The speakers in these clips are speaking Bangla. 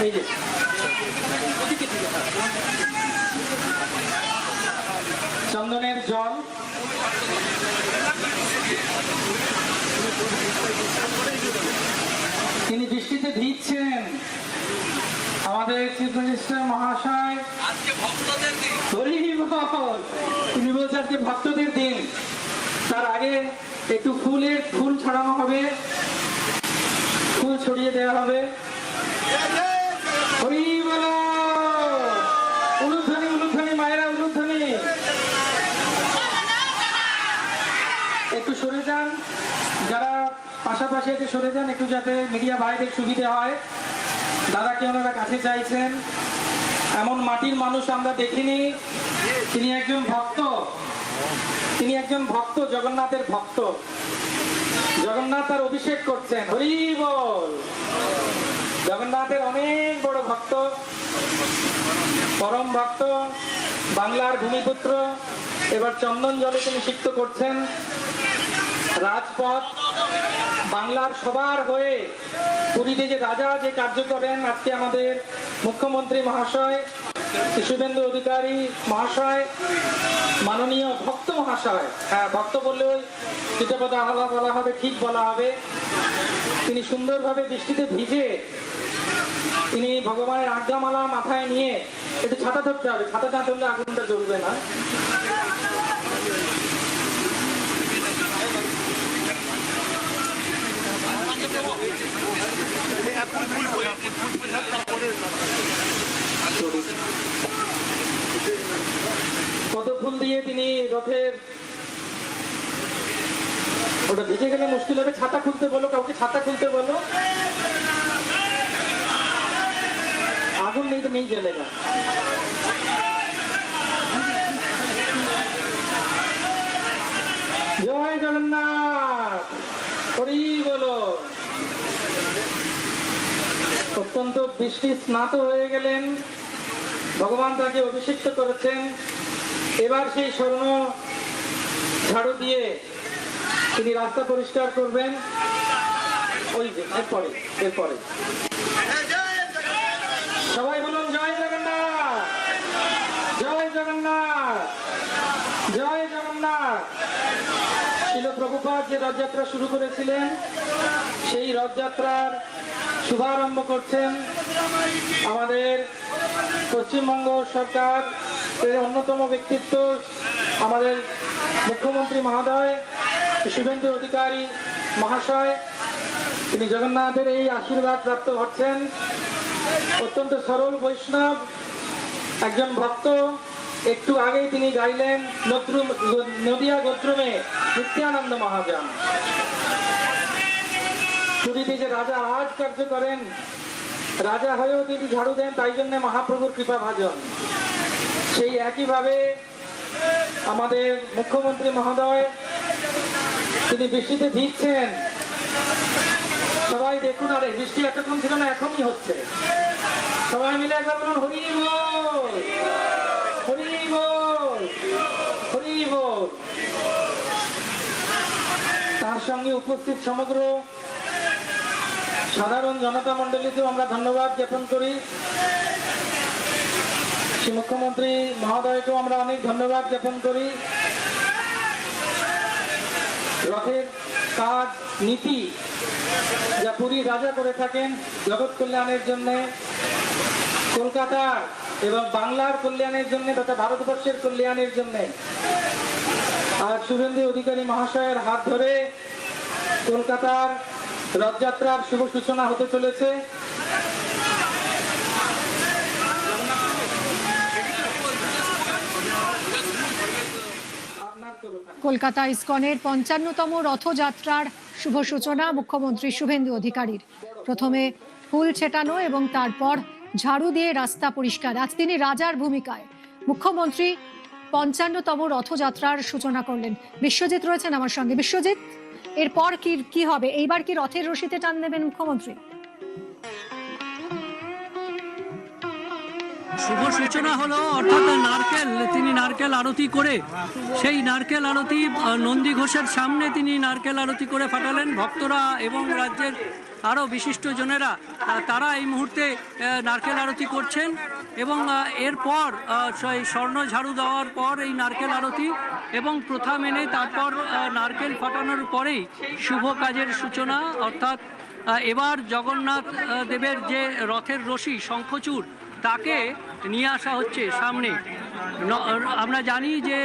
এই যে চন্দনের জল, তিনি বৃষ্টিতে ভিজছেন। আমাদের চিফ মিনিস্টার মহাশয় তিনি বলছেন আজকে ভক্তদের দিন। তার আগে একটু ফুল ছড়ানো হবে, ফুল ছড়িয়ে দেওয়া হবে। হরি বলো, উলুধ্বনি উলুধ্বনি, মায়েরা উলুধ্বনি। একটু সরে যান, যারা পাশাপাশি একটু সরে যান, একটু যাতে মিডিয়া ভাইদের সুবিধা হয়। দাদাকে ওনারা কাছে চাইছেন। এমন মাটির মানুষ আমরা দেখিনি। তিনি একজন ভক্ত, তিনি একজন ভক্ত, জগন্নাথের ভক্ত। জগন্নাথ তার অভিষেক করছেন। হরি বল। জগন্নাথের অনেক বড় ভক্ত, পরম ভক্ত, বাংলার ভূমিপুত্র। এবার চন্দন জলে তিনি সিক্ত করছেন। রাজপথ বাংলার সবার হয়ে পুরীতে যে রাজা যে কার্য করেন, আজকে আমাদের মুখ্যমন্ত্রী মহাশয় শুভেন্দু অধিকারী মহাশয়, মাননীয় ভক্ত মহাশয়, হ্যাঁ ভক্ত বললেও যেটা বলা হবে ঠিক বলা হবে, তিনি সুন্দরভাবে বৃষ্টিতে ভিজে তিনি ভগবানের আজ্ঞামালা মাথায় নিয়ে, একটু ছাতা ধরতে হবে, ছাতা না ধরলে আগুনটা জ্বলবে না। পদফুল দিয়ে তিনি রথের, ওটা ভিজে গেলে মুশকিল হবে। ছাতা খুলতে বলো, কাউকে ছাতা খুলতে বলো। আগুন নেই তো নেই, জ্বলে না। জয় জগন্নাথ, হরি বলো। অত্যন্ত বৃষ্টি স্নাত হয়ে গেলেন, ভগবান তাকে অভিষিক্ত করেছেন। এবার সেই স্বর্ণ ঝাড়ু দিয়ে তিনি রাস্তা পরিষ্কার করবেন। ওই যে এরপরে এরপরে সবাই বলুন জয় জগন্নাথ, জয় জগন্নাথ, জয় জগন্নাথ। শিল প্রভুপাদ যে রথযাত্রা শুরু করেছিলেন, সেই রথযাত্রার শুভারম্ভ করছেন আমাদের পশ্চিমবঙ্গ সরকার এর অন্যতম ব্যক্তিত্ব আমাদের মুখ্যমন্ত্রী মহোদয় শুভেন্দু অধিকারী মহাশয়। তিনি জগন্নাথের এই আশীর্বাদ প্রাপ্ত হচ্ছেন। অত্যন্ত সরল বৈষ্ণব, একজন ভক্ত। একটু আগেই তিনি গাইলেন নদিয়া গোত্রমে নিত্যানন্দ মহাজন। পুরীতে যে রাজা আজ কার্য করেন, রাজা হয়েও তিনি ঝাড়ু দেন, তাই জন্য মহাপ্রভুর কৃপা ভাজন। সেই একইভাবে আমাদের মুখ্যমন্ত্রী মহোদয় তিনি বৃষ্টিতে ভিজছেন। সবাই দেখুন, আরে বৃষ্টি এতক্ষণ ছিল না, এখনই হচ্ছে। সবাই মিলে একবার বলুন হরি বল, হরি বল, হরি বল। তার সঙ্গে উপস্থিত সমগ্র সাধারণ জনতা মন্ডলীকেও আমরা ধন্যবাদ জ্ঞাপন করি। শ্রী মুখ্যমন্ত্রী মহোদয়কেও আমরা অনেক ধন্যবাদ জ্ঞাপন করি। রথের কাজ নীতি যা পুরী রাজা করে থাকেন জগৎ কল্যাণের জন্য, কলকাতার এবং বাংলার কল্যাণের জন্য তথা ভারতবর্ষের কল্যাণের জন্য। আর শুভেন্দু অধিকারী মহাশয়ের হাত ধরে কলকাতার রথযাত্রার শুভ সূচনা হতে চলেছে। কলকাতা ইসকনের ৫৫তম রথযাত্রার শুভ সূচনা মুখ্যমন্ত্রী শুভেন্দু অধিকারীর। প্রথমে ফুল ছেটানো এবং তারপর ঝাড়ু দিয়ে রাস্তা পরিষ্কার। আজ তিনি রাজার ভূমিকায় মুখ্যমন্ত্রী ৫৫তম রথযাত্রার সূচনা করলেন। বিশ্বজিৎ রয়েছেন আমার সঙ্গে। বিশ্বজিৎ, এরপর কি হবে? এইবার কি রথের রশিতে টান দেবেন মুখ্যমন্ত্রী? শুভ সূচনা হলো, অর্থাৎ তিনি নারকেল আরতি করে, সেই নারকেল আরতি নন্দী ঘোষের সামনে তিনি নারকেল আরতি করে ফাটালেন। ভক্তরা এবং রাজ্যের আরও বিশিষ্টজনেরা তারা এই মুহূর্তে নারকেল আরতি করছেন এবং এরপর সেই স্বর্ণ ঝাড়ু দেওয়ার পর এই নারকেল আরতি এবং প্রথা মেনে তারপর নারকেল ফাটানোর পরেই শুভ কাজের সূচনা। অর্থাৎ এবার জগন্নাথ দেবের যে রথের রশি শঙ্খচূড় তাকে নিয়ে আসা হচ্ছে সামনে। আমরা জানি যে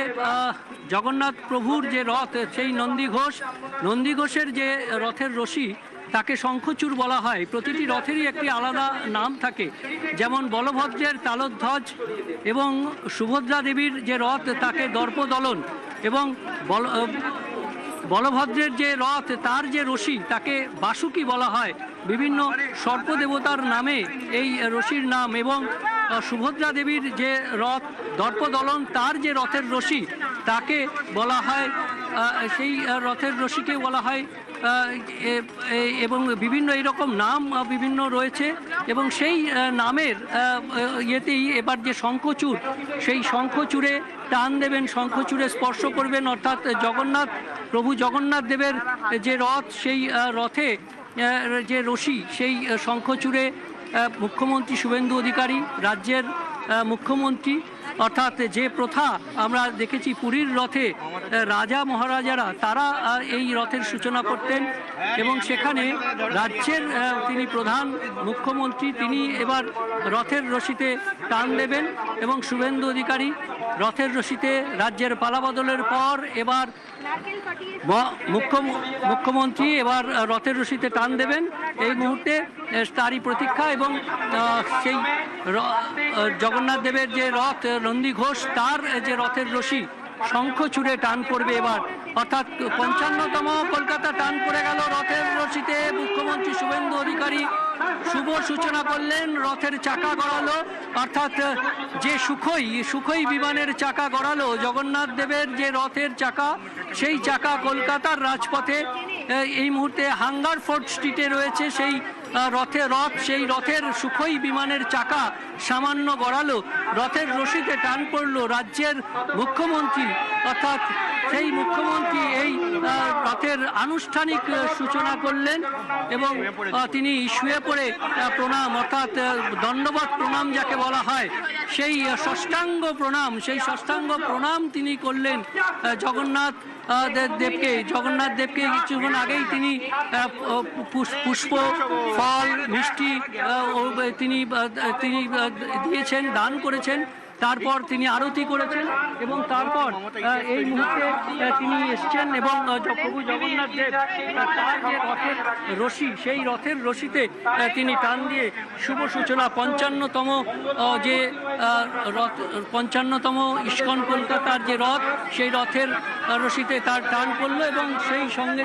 জগন্নাথ প্রভুর যে রথ সেই নন্দীঘোষের যে রথের রশি তাকে শঙ্খচূড় বলা হয়। প্রতিটি রথেরই একটি আলাদা নাম থাকে, যেমন বলভদ্রের তালধ্বজ এবং সুভদ্রা দেবীর যে রথ তাকে দর্পদলন এবং বলভদ্রের যে রথ তার যে রশি তাকে বাসুকি বলা হয়। বিভিন্ন সর্পদেবতার নামে এই রশির নাম এবং সুভদ্রা দেবীর যে রথ দর্পদলন তার যে রথের রশি তাকে বলা হয়, সেই রথের রশিকে বলা হয় এবং বিভিন্ন এইরকম নাম বিভিন্ন রয়েছে এবং সেই নামের ইয়েতেই এবার যে শঙ্খচূড় সেই শঙ্খচূড়ে টান দেবেন, শঙ্খচূড়ে স্পর্শ করবেন। অর্থাৎ প্রভু জগন্নাথ দেবের যে রথ সেই রথে যে রশি সেই শঙ্খচূড়ে মুখ্যমন্ত্রী শুভেন্দু অধিকারী রাজ্যের মুখ্যমন্ত্রী, অর্থাৎ যে প্রথা আমরা দেখেছি পুরীর রথে রাজা মহারাজারা তারা এই রথের সূচনা করতেন এবং সেখানে রাজ্যের তিনি প্রধান মুখ্যমন্ত্রী তিনি এবার রথের রশিতে টান দেবেন এবং শুভেন্দু অধিকারী রথের রশিতে রাজ্যের পালাবদলের পর এবার মুখ্যমন্ত্রী এবার রথের রশিতে টান দেবেন। এই মুহূর্তে তারই প্রতীক্ষা এবং সেই জগন্নাথ দেবের যে রথ নন্দীঘোষ তার যে রথের রশি শঙ্খচূড়ে টান পড়বে এবার। অর্থাৎ 55তম কলকাতা টান পড়ে গেল রথের রশিতে। মুখ্যমন্ত্রী শুভেন্দু অধিকারী শুভ সূচনা করলেন, রথের চাকা গড়ালো। অর্থাৎ যে সুখই বিমানের চাকা গড়ালো জগন্নাথ দেবের যে রথের চাকা সেই চাকা কলকাতার রাজপথে এই মুহূর্তে হাঙ্গারফোর্ড স্ট্রিটে রয়েছে। সেই সেই রথের সুখই বিমানের চাকা সামান্য গড়ালো, রথের রশিতে টান পড়লো রাজ্যের মুখ্যমন্ত্রী। অর্থাৎ সেই মুখ্যমন্ত্রী এই রথের আনুষ্ঠানিক সূচনা করলেন এবং তিনি শুয়ে পড়ে প্রণাম, অর্থাৎ দণ্ডবত প্রণাম যাকে বলা হয় সেই ষষ্ঠাঙ্গ প্রণাম তিনি করলেন জগন্নাথ দেবকে। কিছুক্ষণ আগেই তিনি পুষ্প ফল মিষ্টি তিনি দিয়েছেন, দান করেছেন। তারপর তিনি আরতি করেছেন এবং তারপর এই মুহূর্তে তিনি এসছেন এবং প্রভু জগন্নাথ দেব তার যে রথের রশি সেই রথের রশিতে তিনি টান দিয়ে শুভ সূচনা 55তম ইস্কন কলকাতার যে রথ সেই রথের রশিতে তার টান পড়ল এবং সেই সঙ্গে